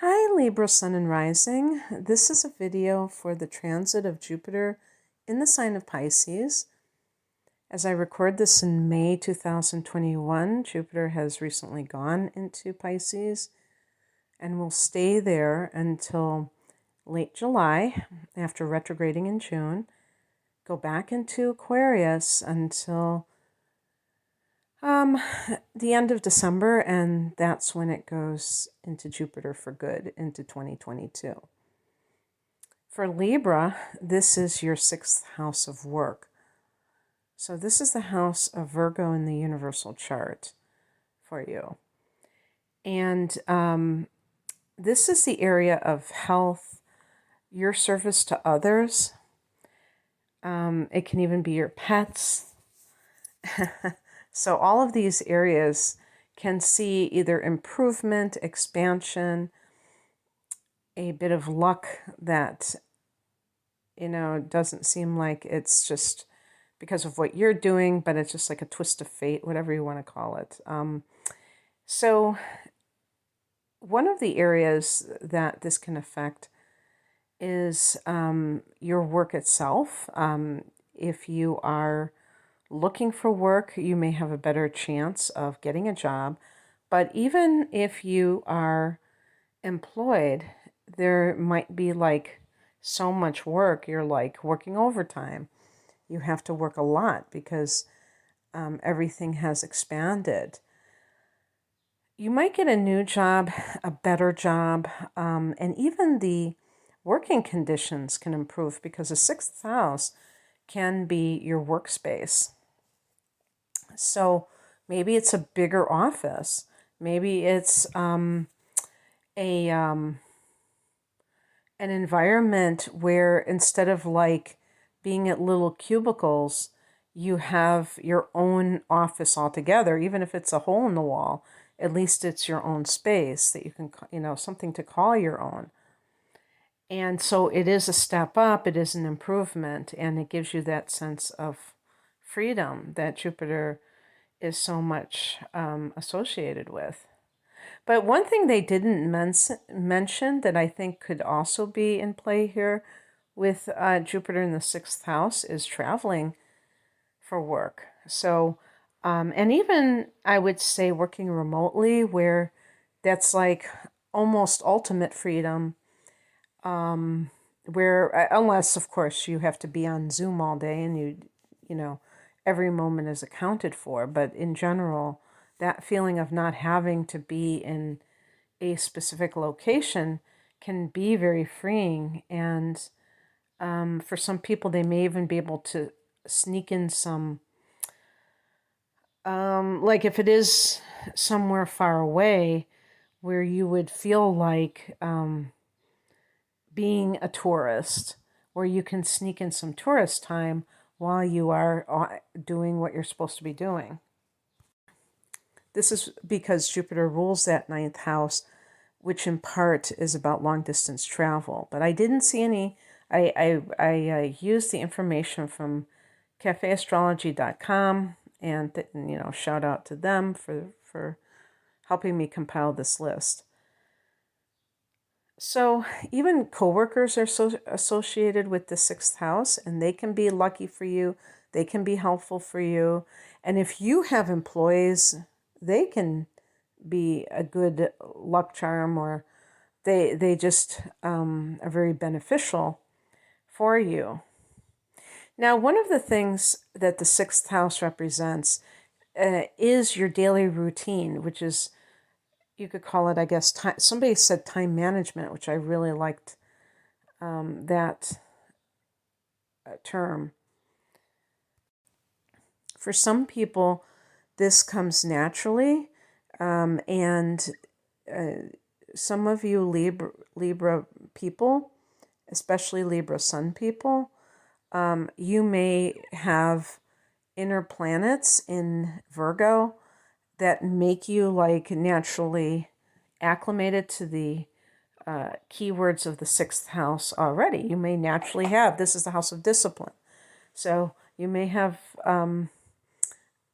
Hi Libra Sun and Rising. This is a video for the transit of Jupiter in the sign of Pisces. As I record this in May 2021, Jupiter has recently gone into Pisces and will stay there until late July after retrograding in June, go back into Aquarius until the end of December, and that's when it goes into Jupiter for good into 2022. For Libra, this is your sixth house of work. So this is the house of Virgo in the universal chart for you. And this is the area of health, your service to others. It can even be your pets. So all of these areas can see either improvement, expansion, a bit of luck that, doesn't seem like it's just because of what you're doing, but it's just like a twist of fate, whatever you want to call it. So one of the areas that this can affect is your work itself. If you are looking for work, you may have a better chance of getting a job. But even if you are employed, there might be like so much work, you're like working overtime. You have to work a lot because everything has expanded. You might get a new job, a better job, and even the working conditions can improve because the sixth house can be your workspace. So maybe it's a bigger office. Maybe it's an environment where instead of like being at little cubicles, you have your own office altogether. Even if it's a hole in the wall, at least it's your own space that you can, something to call your own. And so it is a step up, it is an improvement, and it gives you that sense of freedom that Jupiter is so much associated with. But one thing they didn't mention that I think could also be in play here with Jupiter in the sixth house is traveling for work. So, and even I would say working remotely, where that's like almost ultimate freedom. Where, unless of course you have to be on Zoom all day and you every moment is accounted for. But in general, that feeling of not having to be in a specific location can be very freeing. And for some people, they may even be able to sneak in some, like if it is somewhere far away, where you would feel like being a tourist, where you can sneak in some tourist time while you are doing what you're supposed to be doing. This is because Jupiter rules that ninth house, which in part is about long distance travel. But I didn't see any. I used the information from cafeastrology.com, and shout out to them for helping me compile this list. So even coworkers are associated with the sixth house, and they can be lucky for you. They can be helpful for you. And if you have employees, they can be a good luck charm, or they just are very beneficial for you. Now, one of the things that the sixth house represents is your daily routine, which is, you could call it, I guess, time. Somebody said time management, which I really liked that term. For some people, this comes naturally, and some of you Libra people, especially Libra Sun people, you may have inner planets in Virgo that make you like naturally acclimated to the keywords of the sixth house already. You may naturally have, this is the house of discipline. So you may have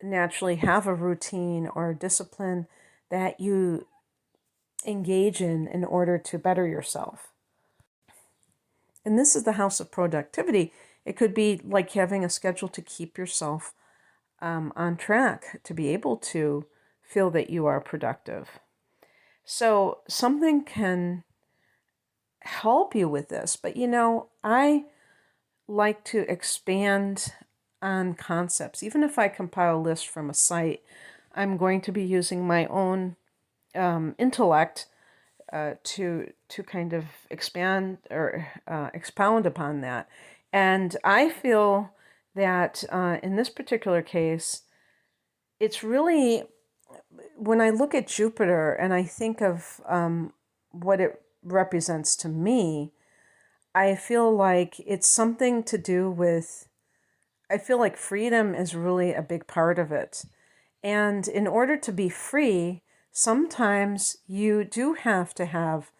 naturally have a routine or a discipline that you engage in order to better yourself. And this is the house of productivity. It could be like having a schedule to keep yourself on track, to be able to feel that you are productive. So something can help you with this, but I like to expand on concepts. Even if I compile a list from a site, I'm going to be using my own intellect to kind of expand or expound upon that. And I feel that in this particular case, it's really, when I look at Jupiter and I think of what it represents to me, I feel like it's something to do with, I feel like freedom is really a big part of it. And in order to be free, sometimes you do have to have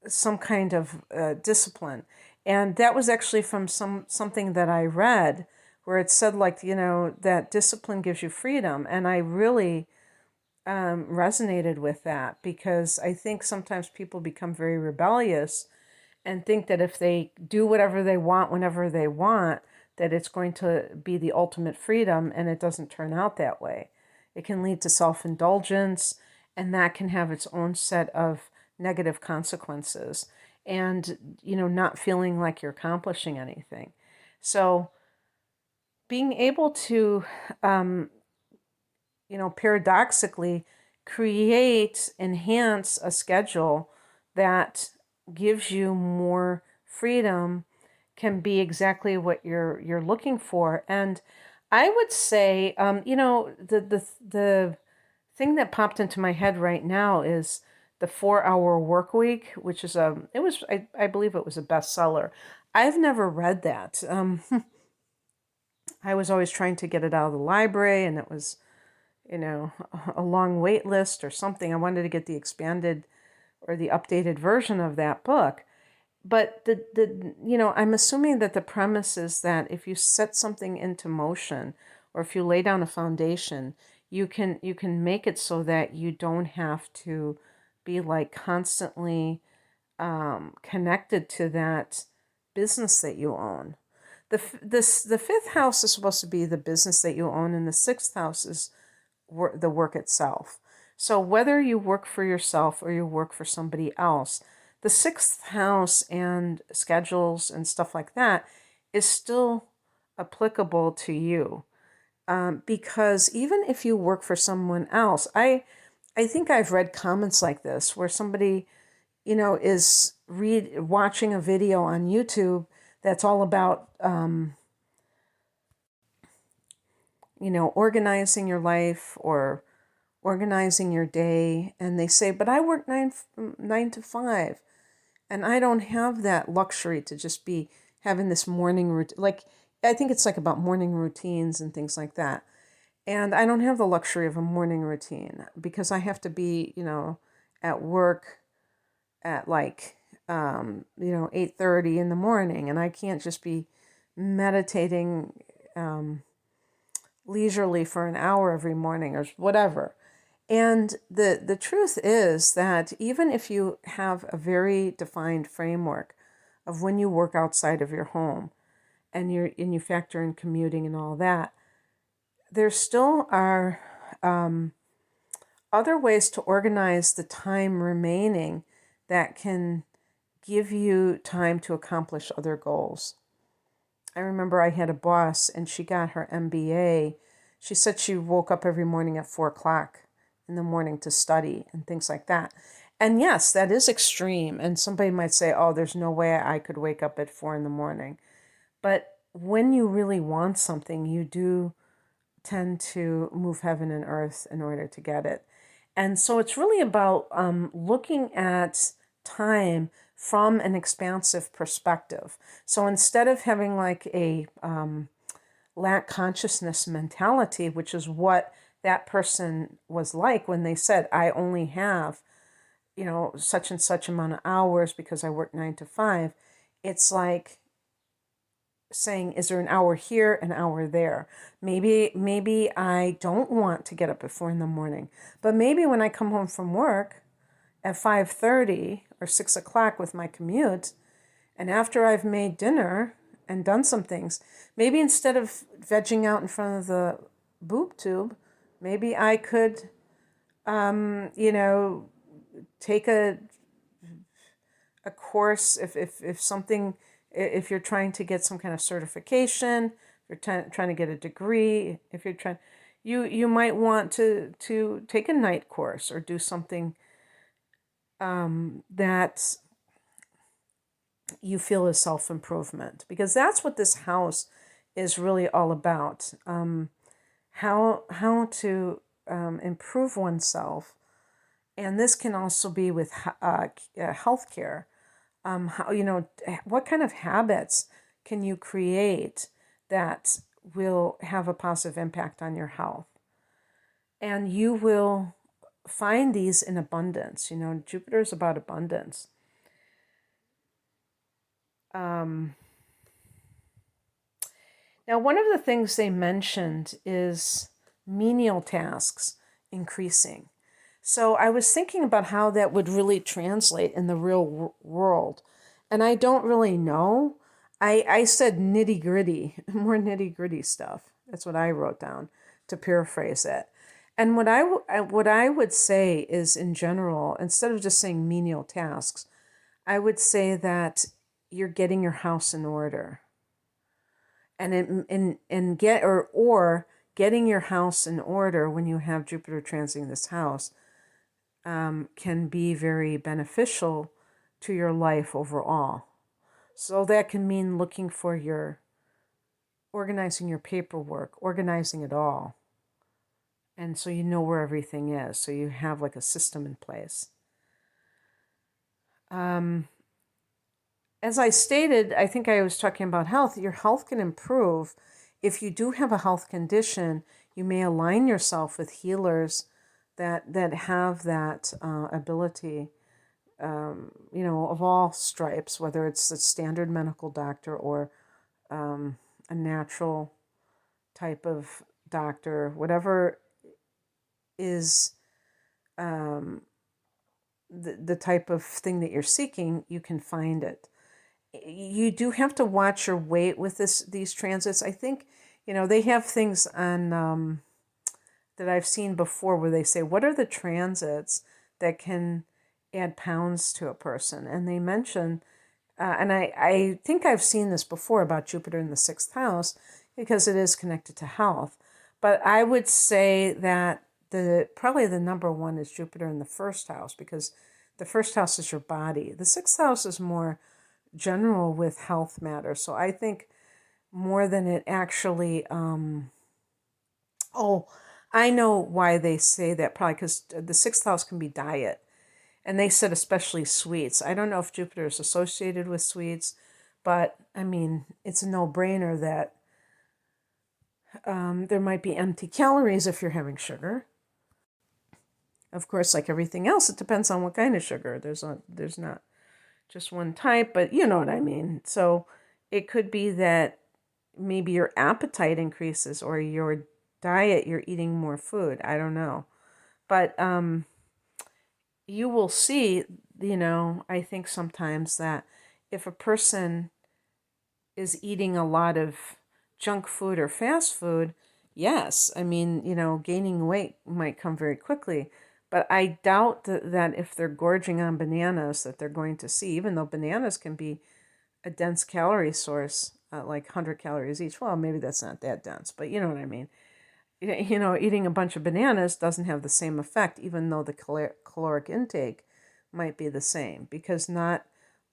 some kind of discipline. And that was actually from something that I read where it said, like, that discipline gives you freedom. And I really resonated with that, because I think sometimes people become very rebellious and think that if they do whatever they want whenever they want, that it's going to be the ultimate freedom, and it doesn't turn out that way. It can lead to self-indulgence, and that can have its own set of negative consequences, and not feeling like you're accomplishing anything. So being able to paradoxically enhance a schedule that gives you more freedom can be exactly what you're looking for. And I would say, the thing that popped into my head right now is the 4-Hour Work Week, which is I believe it was a bestseller. I've never read that. I was always trying to get it out of the library, and it was a long wait list or something. I wanted to get the expanded or the updated version of that book. But I'm assuming that the premise is that if you set something into motion, or if you lay down a foundation, you can make it so that you don't have to be like constantly connected to that business that you own. The fifth house is supposed to be the business that you own, and the sixth house is the work itself. So whether you work for yourself or you work for somebody else, the sixth house and schedules and stuff like that is still applicable to you. Because even if you work for someone else, I think I've read comments like this where somebody, is watching a video on YouTube that's all about, organizing your life or organizing your day, and they say, but I work 9 to 5, and I don't have that luxury to just be having this morning routine. Like, I think it's like about morning routines and things like that. And I don't have the luxury of a morning routine because I have to be, at work at like, 8:30 in the morning, and I can't just be meditating leisurely for an hour every morning or whatever. And the truth is that even if you have a very defined framework of when you work outside of your home, and you factor in commuting and all that, there still are other ways to organize the time remaining that can give you time to accomplish other goals. I remember I had a boss, and she got her MBA. She said she woke up every morning at 4 o'clock in the morning to study and things like that. And yes, that is extreme. And somebody might say, oh, there's no way I could wake up at 4 in the morning. But when you really want something, you do tend to move heaven and earth in order to get it. And so it's really about looking at time from an expansive perspective. So instead of having like a lack consciousness mentality, which is what that person was like when they said, I only have, such and such amount of hours because I work 9 to 5. It's like saying, is there an hour here, an hour there? Maybe I don't want to get up at 4 in the morning, but maybe when I come home from work at 5:30 or 6 o'clock with my commute, and after I've made dinner and done some things, maybe instead of vegging out in front of the boob tube, maybe I could, take a course if something, if you're trying to get some kind of certification, if you're trying to get a degree, if you're trying, you might want to take a night course or do something that you feel is self-improvement, because that's what this house is really all about. How to improve oneself, and this can also be with healthcare. What kind of habits can you create that will have a positive impact on your health? And you will find these in abundance. Jupiter is about abundance. Now, one of the things they mentioned is menial tasks increasing. So I was thinking about how that would really translate in the real world. And I don't really know. I said nitty gritty, more nitty gritty stuff. That's what I wrote down to paraphrase it. And what I would say is, in general, instead of just saying menial tasks, I would say that you're getting your house in order. And getting your house in order when you have Jupiter transiting this house can be very beneficial to your life overall. So that can mean organizing your paperwork, organizing it all. And so you know where everything is. So you have like a system in place. As I stated, I think I was talking about health. Your health can improve. If you do have a health condition, you may align yourself with healers that have that ability, of all stripes, whether it's a standard medical doctor or a natural type of doctor, whatever is the type of thing that you're seeking, you can find it. You do have to watch your weight with these transits. I think, they have things on that I've seen before where they say, what are the transits that can add pounds to a person? And they mention, and I think I've seen this before about Jupiter in the 6th house, because it is connected to health. But I would say that probably the number one is Jupiter in the 1st house, because the 1st house is your body. The 6th house is more general with health matters. So I think more than it actually, I know why they say that, probably because the 6th house can be diet. And they said especially sweets. I don't know if Jupiter is associated with sweets, but I mean, it's a no-brainer that there might be empty calories if you're having sugar. Of course, like everything else, it depends on what kind of sugar. There's not just one type, but you know what I mean. So it could be that maybe your appetite increases, or your diet, you're eating more food. I don't know. But you will see, I think sometimes that if a person is eating a lot of junk food or fast food, yes, I mean, gaining weight might come very quickly. But I doubt that if they're gorging on bananas that they're going to see, even though bananas can be a dense calorie source, like 100 calories each. Well, maybe that's not that dense, but you know what I mean. Eating a bunch of bananas doesn't have the same effect, even though the caloric intake might be the same, because not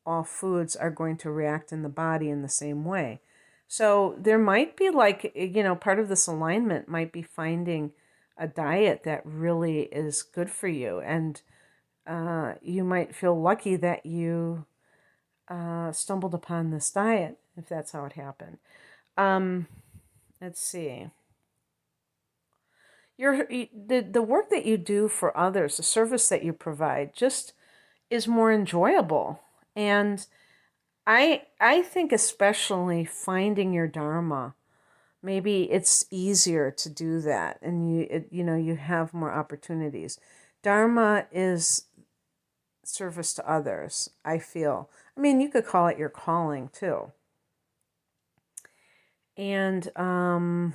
all foods are going to react in the body in the same way. So there might be part of this alignment might be finding a diet that really is good for you. And you might feel lucky that you stumbled upon this diet, if that's how it happened. Let's see. The work that you do for others, the service that you provide, just is more enjoyable. And I think especially finding your dharma, maybe it's easier to do that, and you have more opportunities. Dharma is service to others, I feel. I mean, you could call it your calling too. And the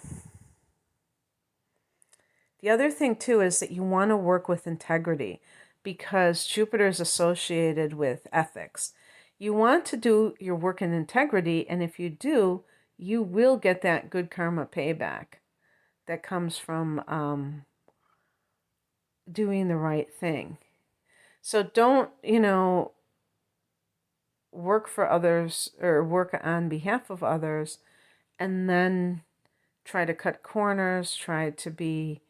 other thing too is that you want to work with integrity, because Jupiter is associated with ethics. You want to do your work in integrity, and if you do, you will get that good karma payback that comes from doing the right thing. So don't, work for others or work on behalf of others and then try to cut corners, try to be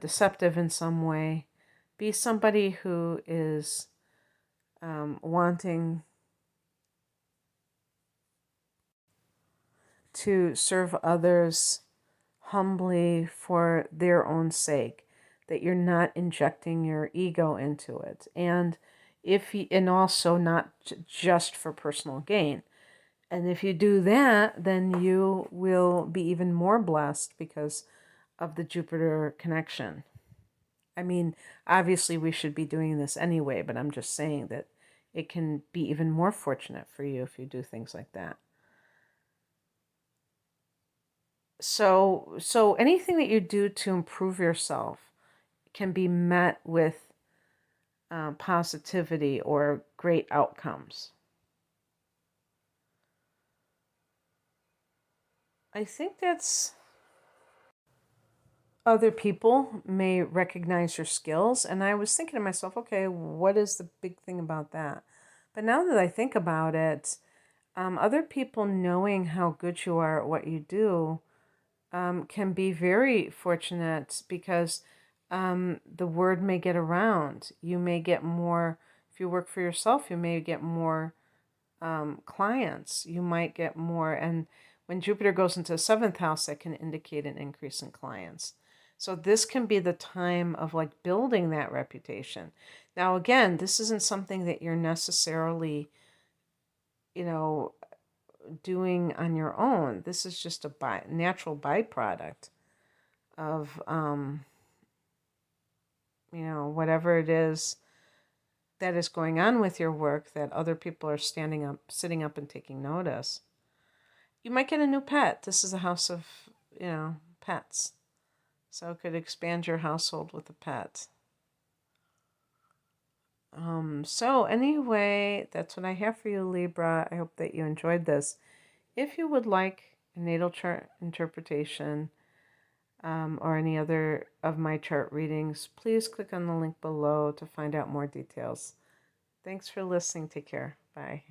deceptive in some way. Be somebody who is wanting to serve others humbly for their own sake, that you're not injecting your ego into it, and and also not just for personal gain. And if you do that, then you will be even more blessed because of the Jupiter connection. I mean, obviously we should be doing this anyway, but I'm just saying that it can be even more fortunate for you if you do things like that. So anything that you do to improve yourself can be met with positivity or great outcomes. I think that's other people may recognize your skills. And I was thinking to myself, okay, what is the big thing about that? But now that I think about it, other people knowing how good you are at what you do can be very fortunate, because the word may get around. You may get more, if you work for yourself, you may get more clients. You might get more. And when Jupiter goes into the seventh house, that can indicate an increase in clients. So this can be the time of like building that reputation. Now, again, this isn't something that you're necessarily, doing on your own. This is just a natural byproduct of, whatever it is that is going on with your work, that other people are standing up, sitting up and taking notice. You might get a new pet. This is a house of, pets. So it could expand your household with a pet. So anyway, that's what I have for you, Libra. I hope that you enjoyed this. If you would like a natal chart interpretation or any other of my chart readings, please click on the link below to find out more details. Thanks for listening. Take care. Bye.